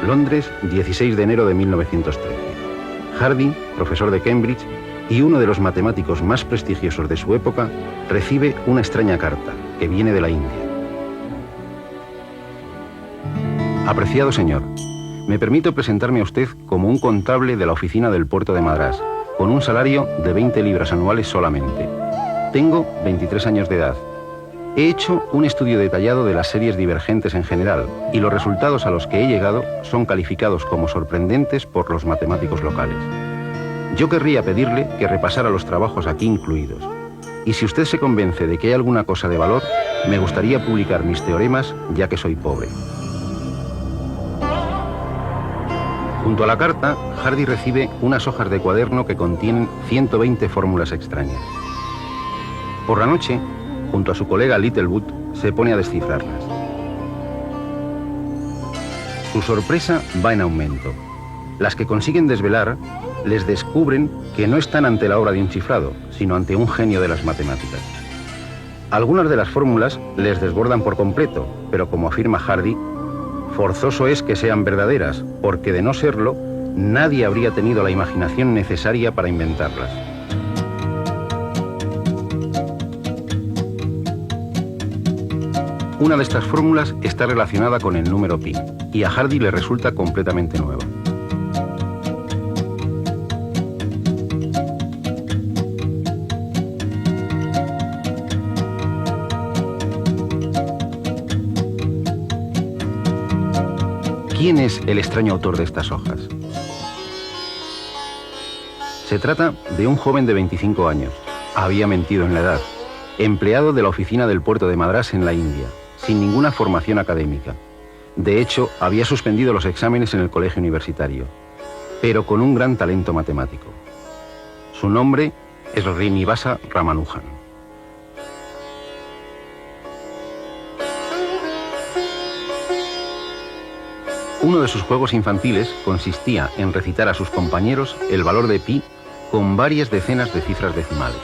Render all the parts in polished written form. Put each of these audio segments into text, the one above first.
Londres, 16 de enero de 1913. Hardy, profesor de Cambridge y uno de los matemáticos más prestigiosos de su época, recibe una extraña carta que viene de la India. Apreciado señor, me permito presentarme a usted como un contable de la oficina del puerto de Madrás, con un salario de 20 libras anuales solamente. Tengo 23 años de edad. He hecho un estudio detallado de las series divergentes en general y los resultados a los que he llegado son calificados como sorprendentes por los matemáticos locales. Yo querría pedirle que repasara los trabajos aquí incluidos. Y si usted se convence de que hay alguna cosa de valor, me gustaría publicar mis teoremas ya que soy pobre. Junto a la carta, Hardy recibe unas hojas de cuaderno que contienen 120 fórmulas extrañas. Por la noche, junto a su colega Littlewood, se pone a descifrarlas. Su sorpresa va en aumento. Las que consiguen desvelar les descubren que no están ante la obra de un chiflado, sino ante un genio de las matemáticas. Algunas de las fórmulas les desbordan por completo, pero como afirma Hardy, forzoso es que sean verdaderas, porque de no serlo, nadie habría tenido la imaginación necesaria para inventarlas. Una de estas fórmulas está relacionada con el número pi, y a Hardy le resulta completamente nueva. ¿Quién es el extraño autor de estas hojas? Se trata de un joven de 25 años. Había mentido en la edad. Empleado de la oficina del puerto de Madrás en la India, sin ninguna formación académica. De hecho, había suspendido los exámenes en el colegio universitario, pero con un gran talento matemático. Su nombre es Srinivasa Ramanujan. Uno de sus juegos infantiles consistía en recitar a sus compañeros el valor de pi con varias decenas de cifras decimales.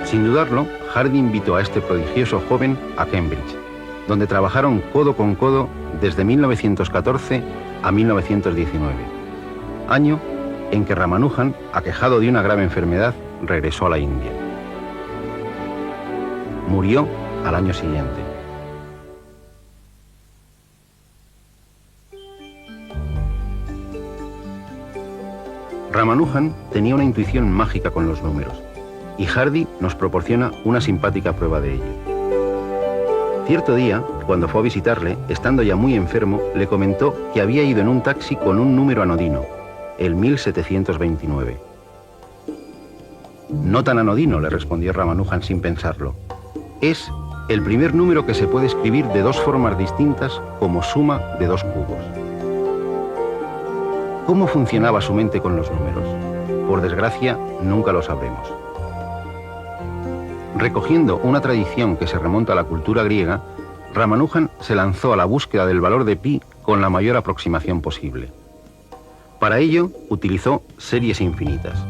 Sin dudarlo, Hardy invitó a este prodigioso joven a Cambridge, donde trabajaron codo con codo desde 1914 a 1919, año en que Ramanujan, aquejado de una grave enfermedad, regresó a la India. Murió al año siguiente. Ramanujan tenía una intuición mágica con los números, y Hardy nos proporciona una simpática prueba de ello. Cierto día, cuando fue a visitarle, estando ya muy enfermo, le comentó que había ido en un taxi con un número anodino, el 1729. No tan anodino, le respondió Ramanujan sin pensarlo. Es el primer número que se puede escribir de dos formas distintas como suma de dos cubos. ¿Cómo funcionaba su mente con los números? Por desgracia, nunca lo sabremos. Recogiendo una tradición que se remonta a la cultura griega, Ramanujan se lanzó a la búsqueda del valor de pi con la mayor aproximación posible. Para ello, utilizó series infinitas.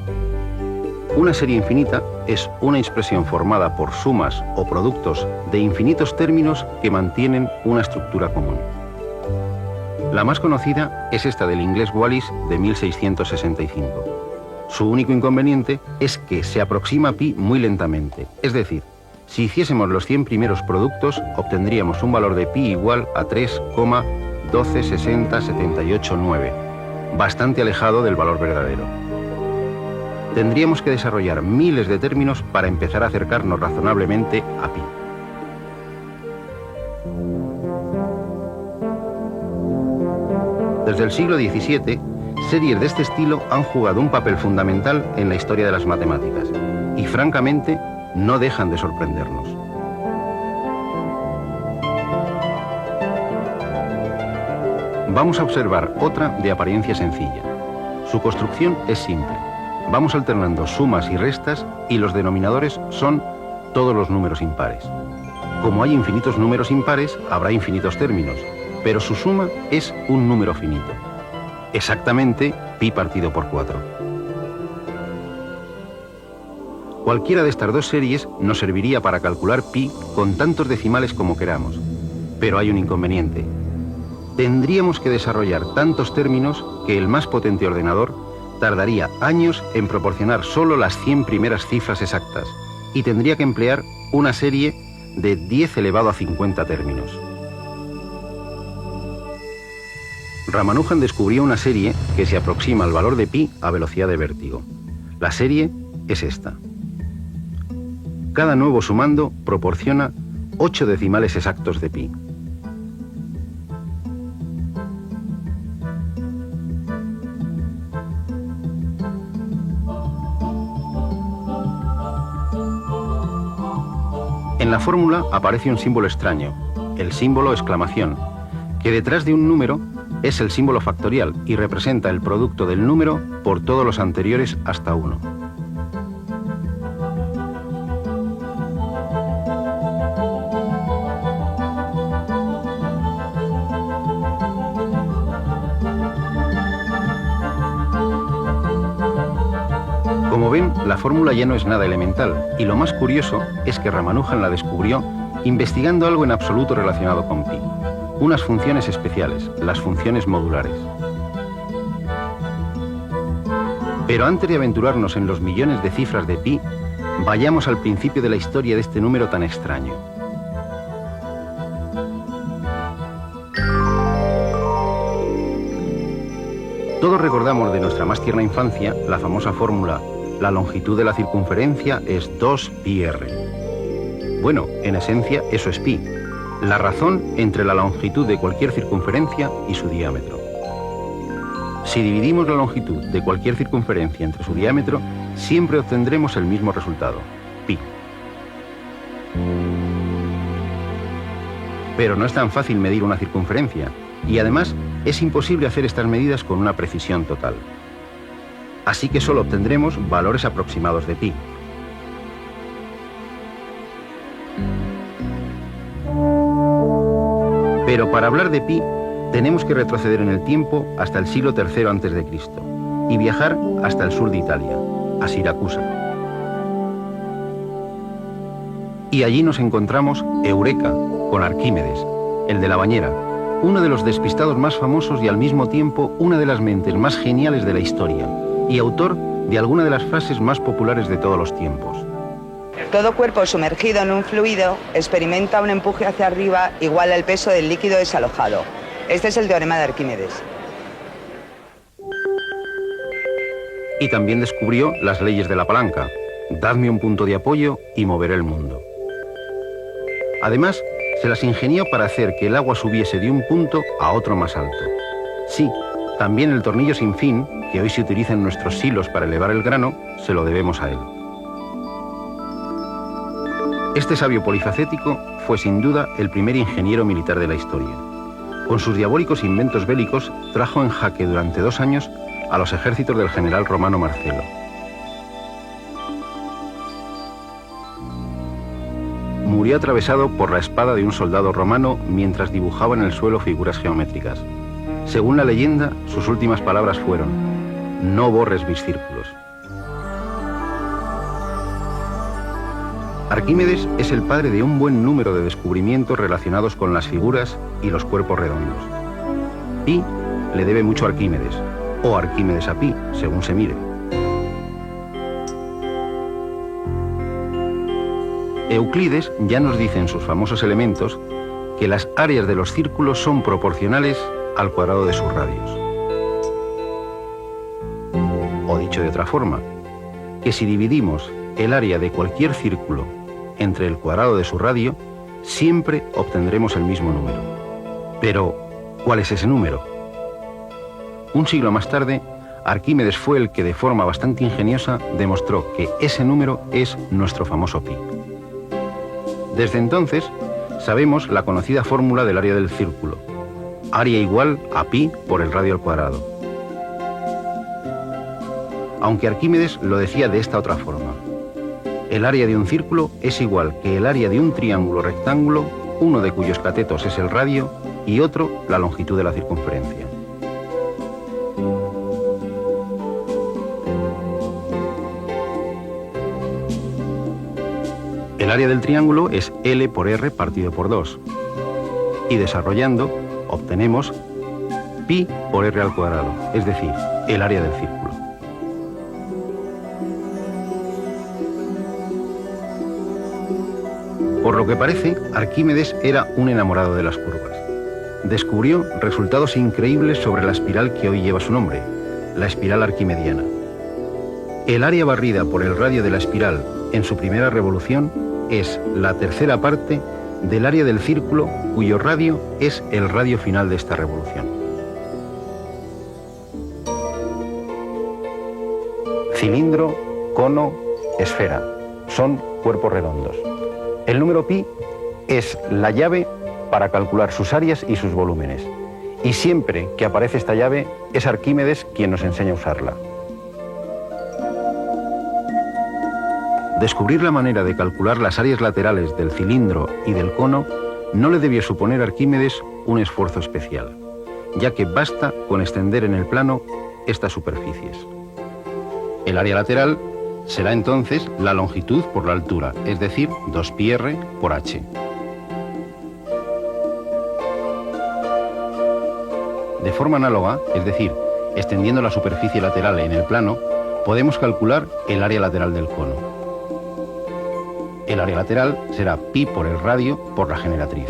Una serie infinita es una expresión formada por sumas o productos de infinitos términos que mantienen una estructura común. La más conocida es esta del inglés Wallis de 1665. Su único inconveniente es que se aproxima a pi muy lentamente, es decir, si hiciésemos los 100 primeros productos, obtendríamos un valor de pi igual a 3,1260789, bastante alejado del valor verdadero. Tendríamos que desarrollar miles de términos para empezar a acercarnos razonablemente a pi. Desde el siglo XVII, series de este estilo han jugado un papel fundamental en la historia de las matemáticas y, francamente, no dejan de sorprendernos. Vamos a observar otra de apariencia sencilla. Su construcción es simple. Vamos alternando sumas y restas y los denominadores son todos los números impares. Como hay infinitos números impares, habrá infinitos términos, pero su suma es un número finito. Exactamente pi partido por 4. Cualquiera de estas dos series nos serviría para calcular pi con tantos decimales como queramos. Pero hay un inconveniente. Tendríamos que desarrollar tantos términos que el más potente ordenador tardaría años en proporcionar solo las 100 primeras cifras exactas y tendría que emplear una serie de 10 elevado a 50 términos. Ramanujan descubrió una serie que se aproxima al valor de pi a velocidad de vértigo. La serie es esta. Cada nuevo sumando proporciona 8 decimales exactos de pi. En la fórmula aparece un símbolo extraño, el símbolo exclamación, que detrás de un número es el símbolo factorial y representa el producto del número por todos los anteriores hasta 1. Como ven, la fórmula ya no es nada elemental, y lo más curioso es que Ramanujan la descubrió investigando algo en absoluto relacionado con pi, unas funciones especiales, las funciones modulares. Pero antes de aventurarnos en los millones de cifras de pi, vayamos al principio de la historia de este número tan extraño. Todos recordamos de nuestra más tierna infancia la famosa fórmula: la longitud de la circunferencia es 2πr. Bueno, en esencia eso es pi, la razón entre la longitud de cualquier circunferencia y su diámetro. Si dividimos la longitud de cualquier circunferencia entre su diámetro, siempre obtendremos el mismo resultado, pi. Pero no es tan fácil medir una circunferencia, y además es imposible hacer estas medidas con una precisión total. Así que solo obtendremos valores aproximados de pi. Pero para hablar de pi, tenemos que retroceder en el tiempo hasta el siglo III a.C. y viajar hasta el sur de Italia, a Siracusa. Y allí nos encontramos Eureka, con Arquímedes, el de la bañera, uno de los despistados más famosos y al mismo tiempo una de las mentes más geniales de la historia, y autor de alguna de las frases más populares de todos los tiempos. Todo cuerpo sumergido en un fluido experimenta un empuje hacia arriba igual al peso del líquido desalojado. Este es el teorema de Arquímedes. Y también descubrió las leyes de la palanca: dadme un punto de apoyo y moveré el mundo. Además, se las ingenió para hacer que el agua subiese de un punto a otro más alto. Sí, también el tornillo sin fin, que hoy se utiliza en nuestros silos para elevar el grano, se lo debemos a él. Este sabio polifacético fue sin duda el primer ingeniero militar de la historia. Con sus diabólicos inventos bélicos trajo en jaque durante 2 años a los ejércitos del general romano Marcelo. Murió atravesado por la espada de un soldado romano mientras dibujaba en el suelo figuras geométricas. Según la leyenda, sus últimas palabras fueron: no borres mis círculos. Arquímedes es el padre de un buen número de descubrimientos relacionados con las figuras y los cuerpos redondos. Pi le debe mucho a Arquímedes, o Arquímedes a Pi, según se mire. Euclides ya nos dice en sus famosos elementos que las áreas de los círculos son proporcionales al cuadrado de sus radios. O dicho de otra forma, que si dividimos el área de cualquier círculo entre el cuadrado de su radio, siempre obtendremos el mismo número. Pero, ¿cuál es ese número? Un siglo más tarde, Arquímedes fue el que de forma bastante ingeniosa demostró que ese número es nuestro famoso pi. Desde entonces, sabemos la conocida fórmula del área del círculo: área igual a pi por el radio al cuadrado. Aunque Arquímedes lo decía de esta otra forma: el área de un círculo es igual que el área de un triángulo rectángulo, uno de cuyos catetos es el radio y otro la longitud de la circunferencia. área del triángulo es L por R partido por 2. Y desarrollando, obtenemos pi por R al cuadrado, es decir, el área del círculo. Por lo que parece, Arquímedes era un enamorado de las curvas. Descubrió resultados increíbles sobre la espiral que hoy lleva su nombre, la espiral arquimediana. El área barrida por el radio de la espiral en su primera revolución es la tercera parte del área del círculo cuyo radio es el radio final de esta revolución. Cilindro, cono, esfera. Son cuerpos redondos. El número pi es la llave para calcular sus áreas y sus volúmenes. Y siempre que aparece esta llave, es Arquímedes quien nos enseña a usarla. Descubrir la manera de calcular las áreas laterales del cilindro y del cono no le debió suponer a Arquímedes un esfuerzo especial, ya que basta con extender en el plano estas superficies. El área lateral será entonces la longitud por la altura, es decir, 2πr por h. De forma análoga, es decir, extendiendo la superficie lateral en el plano, podemos calcular el área lateral del cono. El área lateral será pi por el radio por la generatriz.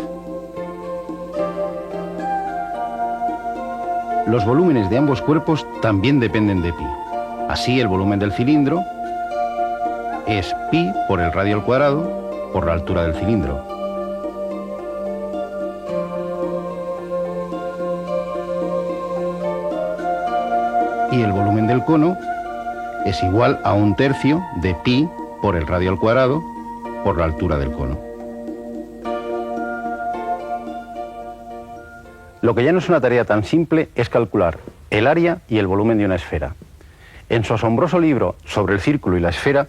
Los volúmenes de ambos cuerpos también dependen de pi. Así, el volumen del cilindro es pi por el radio al cuadrado por la altura del cilindro. Y el volumen del cono es igual a 1/3 de pi por el radio al cuadrado por la altura del cono. Lo que ya no es una tarea tan simple es calcular el área y el volumen de una esfera. En su asombroso libro sobre el círculo y la esfera,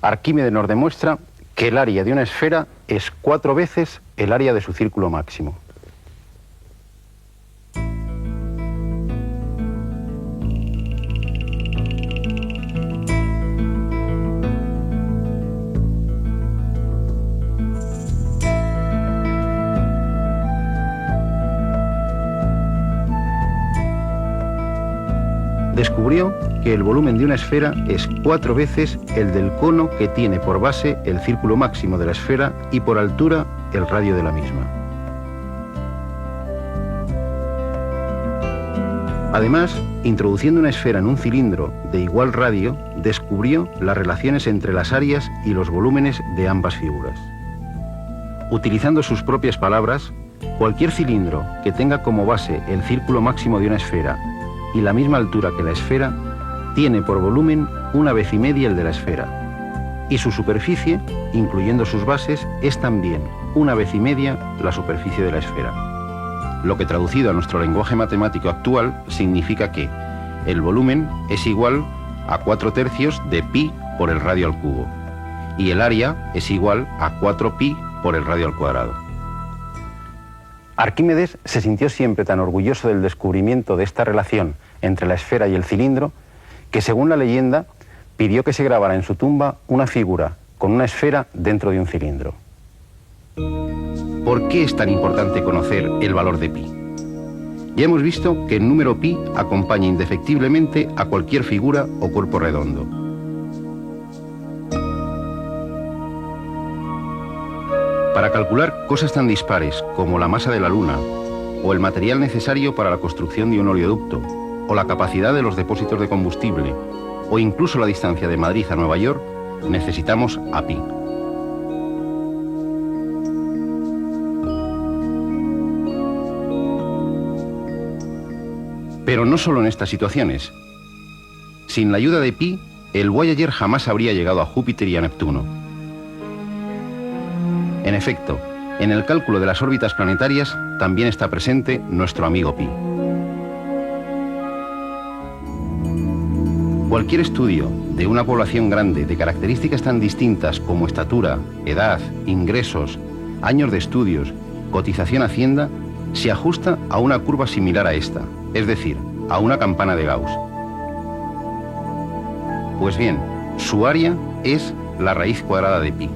Arquímedes nos demuestra que el área de una esfera es 4 veces el área de su círculo máximo. Descubrió que el volumen de una esfera es 4 veces el del cono que tiene por base el círculo máximo de la esfera y por altura el radio de la misma. Además, introduciendo una esfera en un cilindro de igual radio, descubrió las relaciones entre las áreas y los volúmenes de ambas figuras. Utilizando sus propias palabras, cualquier cilindro que tenga como base el círculo máximo de una esfera y la misma altura que la esfera, tiene por volumen 1,5 veces el de la esfera, y su superficie, incluyendo sus bases, es también 1,5 veces la superficie de la esfera. Lo que traducido a nuestro lenguaje matemático actual significa que el volumen es igual a 4/3 de pi por el radio al cubo, y el área es igual a 4pi por el radio al cuadrado. Arquímedes se sintió siempre tan orgulloso del descubrimiento de esta relación entre la esfera y el cilindro que, según la leyenda, pidió que se grabara en su tumba una figura con una esfera dentro de un cilindro. ¿Por qué es tan importante conocer el valor de pi? Ya hemos visto que el número pi acompaña indefectiblemente a cualquier figura o cuerpo redondo. Para calcular cosas tan dispares como la masa de la Luna, o el material necesario para la construcción de un oleoducto, o la capacidad de los depósitos de combustible, o incluso la distancia de Madrid a Nueva York, necesitamos a pi. Pero no solo en estas situaciones. Sin la ayuda de pi, el Voyager jamás habría llegado a Júpiter y a Neptuno. En efecto, en el cálculo de las órbitas planetarias también está presente nuestro amigo pi. Cualquier estudio de una población grande de características tan distintas como estatura, edad, ingresos, años de estudios, cotización a Hacienda, se ajusta a una curva similar a esta, es decir, a una campana de Gauss. Pues bien, su área es la raíz cuadrada de pi.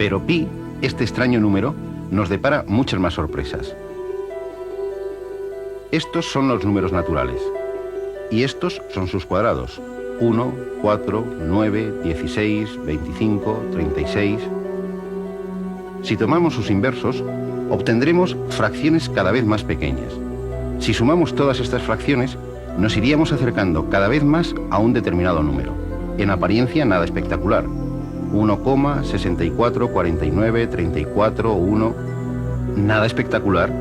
Pero pi, este extraño número, nos depara muchas más sorpresas. Estos son los números naturales, y estos son sus cuadrados: 1, 4, 9, 16, 25, 36... Si tomamos sus inversos, obtendremos fracciones cada vez más pequeñas. Si sumamos todas estas fracciones, nos iríamos acercando cada vez más a un determinado número. En apariencia nada espectacular. 1, 64, 49, 34, 1... Nada espectacular.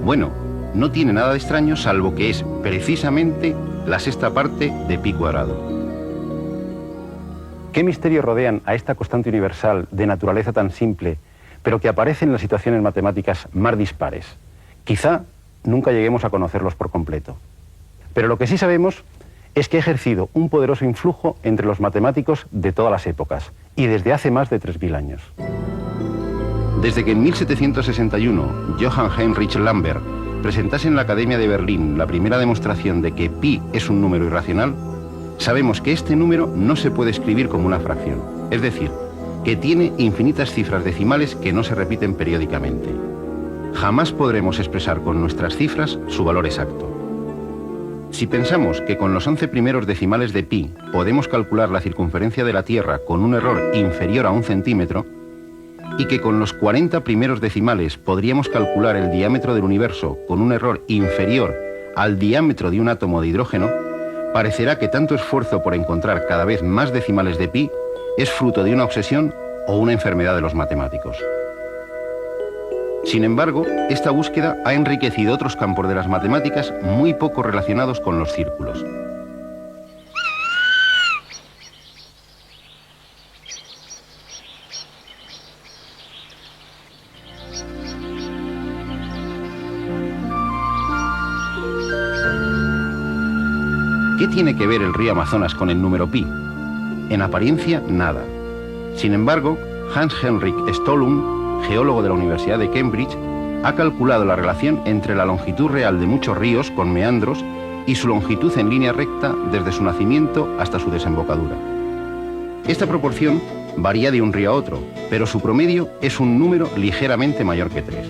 Bueno, no tiene nada de extraño, salvo que es precisamente la sexta parte de pi cuadrado. ¿Qué misterios rodean a esta constante universal de naturaleza tan simple, pero que aparece en las situaciones matemáticas más dispares? Quizá nunca lleguemos a conocerlos por completo. Pero lo que sí sabemos es que ha ejercido un poderoso influjo entre los matemáticos de todas las épocas, y desde hace más de 3000 años. Desde que en 1761 Johann Heinrich Lambert presentase en la Academia de Berlín la primera demostración de que pi es un número irracional, sabemos que este número no se puede escribir como una fracción, es decir, que tiene infinitas cifras decimales que no se repiten periódicamente. Jamás podremos expresar con nuestras cifras su valor exacto. Si pensamos que con los 11 primeros decimales de pi podemos calcular la circunferencia de la Tierra con un error inferior a 1 centímetro, y que con los 40 primeros decimales podríamos calcular el diámetro del universo con un error inferior al diámetro de un átomo de hidrógeno, parecerá que tanto esfuerzo por encontrar cada vez más decimales de pi es fruto de una obsesión o una enfermedad de los matemáticos. Sin embargo, esta búsqueda ha enriquecido otros campos de las matemáticas muy poco relacionados con los círculos. ¿Qué tiene que ver el río Amazonas con el número pi? En apariencia, nada. Sin embargo, Hans Henrik Ståhlung, geólogo de la Universidad de Cambridge, ha calculado la relación entre la longitud real de muchos ríos con meandros y su longitud en línea recta desde su nacimiento hasta su desembocadura. Esta proporción varía de un río a otro, pero su promedio es un número ligeramente mayor que 3.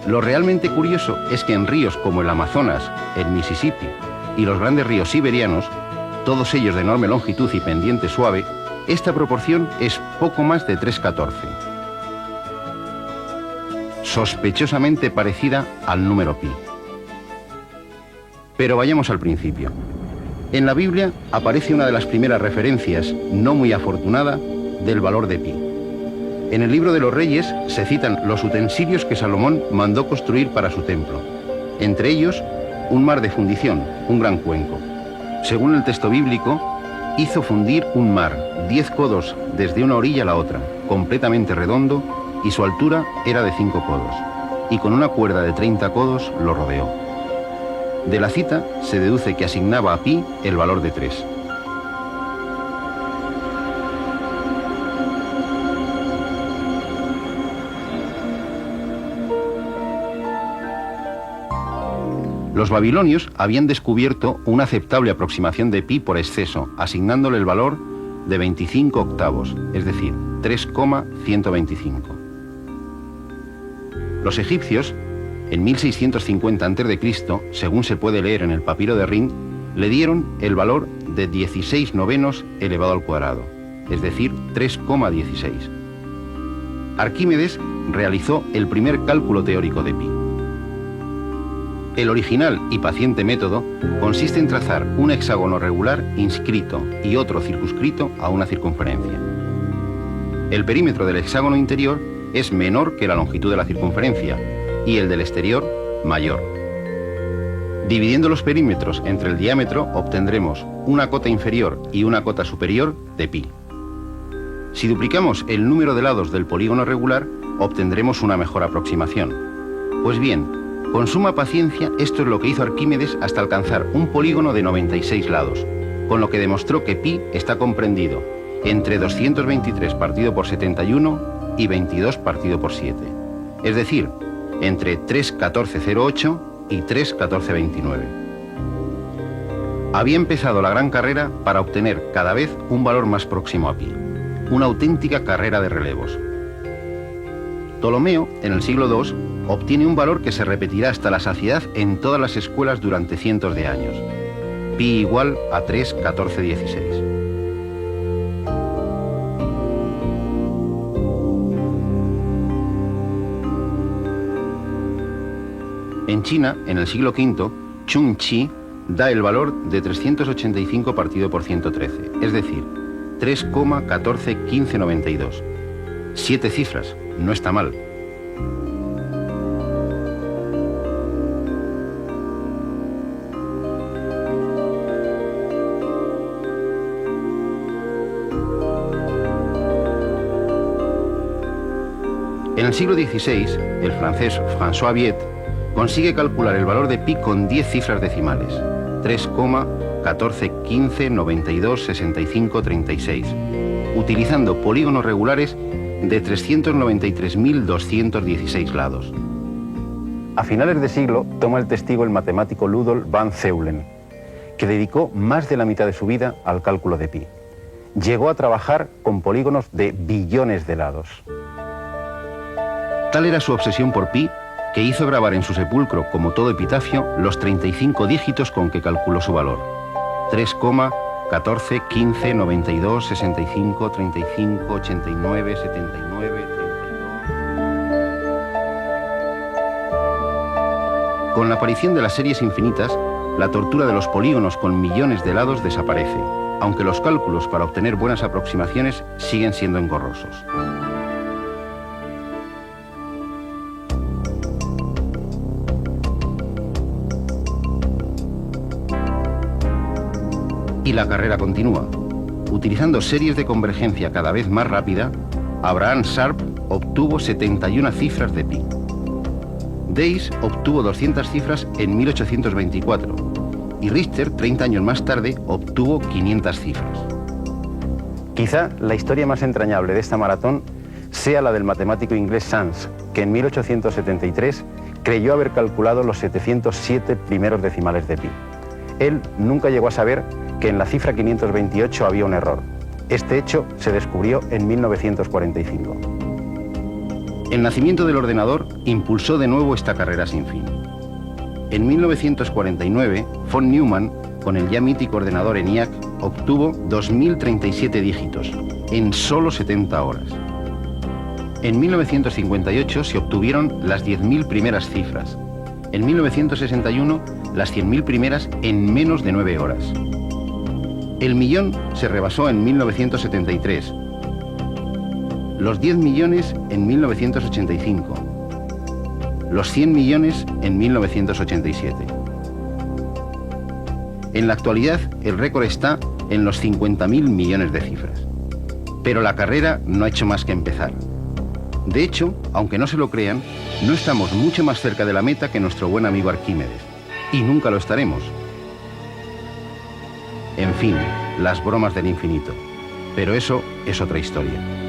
Lo realmente curioso es que en ríos como el Amazonas, el Mississippi y los grandes ríos siberianos, todos ellos de enorme longitud y pendiente suave, esta proporción es poco más de 3/14. Sospechosamente parecida al número pi. Pero vayamos al principio. En la Biblia aparece una de las primeras referencias, no muy afortunada, del valor de pi. En el libro de los Reyes se citan los utensilios que Salomón mandó construir para su templo, entre ellos un mar de fundición, un gran cuenco. Según el texto bíblico, hizo fundir un mar 10 codos desde una orilla a la otra, completamente redondo, y su altura era de 5 codos, y con una cuerda de 30 codos lo rodeó. De la cita se deduce que asignaba a pi el valor de 3. Los babilonios habían descubierto una aceptable aproximación de pi por exceso, asignándole el valor de 25 octavos, es decir, 3,125. Los egipcios, en 1650 a.C., según se puede leer en el papiro de Rin, le dieron el valor de 16 novenos elevado al cuadrado, es decir, 3,16. Arquímedes realizó el primer cálculo teórico de pi. El original y paciente método consiste en trazar un hexágono regular inscrito y otro circunscrito a una circunferencia. El perímetro del hexágono interior es menor que la longitud de la circunferencia y el del exterior mayor. Dividiendo los perímetros entre el diámetro obtendremos una cota inferior y una cota superior de pi. Si duplicamos el número de lados del polígono regular, obtendremos una mejor aproximación. Pues bien, con suma paciencia, esto es lo que hizo Arquímedes hasta alcanzar un polígono de 96 lados, con lo que demostró que pi está comprendido entre 223 partido por 71 y 22 partido por 7, es decir, entre 3,1408 y 3,1429. Había empezado la gran carrera para obtener cada vez un valor más próximo a pi, una auténtica carrera de relevos. Ptolomeo, en el siglo II, obtiene un valor que se repetirá hasta la saciedad en todas las escuelas durante cientos de años. Pi igual a 3,1416. En China, en el siglo V, Chung Chi da el valor de 385 partido por 113, es decir, 3,141592. 7 cifras, no está mal. En el siglo XVI, el francés François Viet consigue calcular el valor de pi con 10 cifras decimales, 3,1415926536, utilizando polígonos regulares de 393.216 lados. A finales de siglo toma el testigo el matemático Ludolf van Zeulen, que dedicó más de la mitad de su vida al cálculo de pi. Llegó a trabajar con polígonos de billones de lados. Tal era su obsesión por pi que hizo grabar en su sepulcro, como todo epitafio, los 35 dígitos con que calculó su valor. 3,14159265358979. Con la aparición de las series infinitas, la tortura de los polígonos con millones de lados desaparece, aunque los cálculos para obtener buenas aproximaciones siguen siendo engorrosos. Y la carrera continúa. Utilizando series de convergencia cada vez más rápida, Abraham Sharp obtuvo 71 cifras de pi. Days obtuvo 200 cifras en 1824 y Richter, 30 años más tarde, obtuvo 500 cifras. Quizá la historia más entrañable de esta maratón sea la del matemático inglés Sans, que en 1873 creyó haber calculado los 707 primeros decimales de pi. Él nunca llegó a saber que en la cifra 528 había un error. Este hecho se descubrió en 1945. El nacimiento del ordenador impulsó de nuevo esta carrera sin fin. En 1949, von Neumann, con el ya mítico ordenador ENIAC, obtuvo 2037 dígitos, en solo 70 horas. En 1958 se obtuvieron las 10.000 primeras cifras. En 1961, las 100.000 primeras en menos de 9 horas. El millón se rebasó en 1973, los 10 millones en 1985, los 100 millones en 1987. En la actualidad, el récord está en los 50.000 millones de cifras. Pero la carrera no ha hecho más que empezar. De hecho, aunque no se lo crean, no estamos mucho más cerca de la meta que nuestro buen amigo Arquímedes. Y nunca lo estaremos. En fin, las bromas del infinito. Pero eso es otra historia.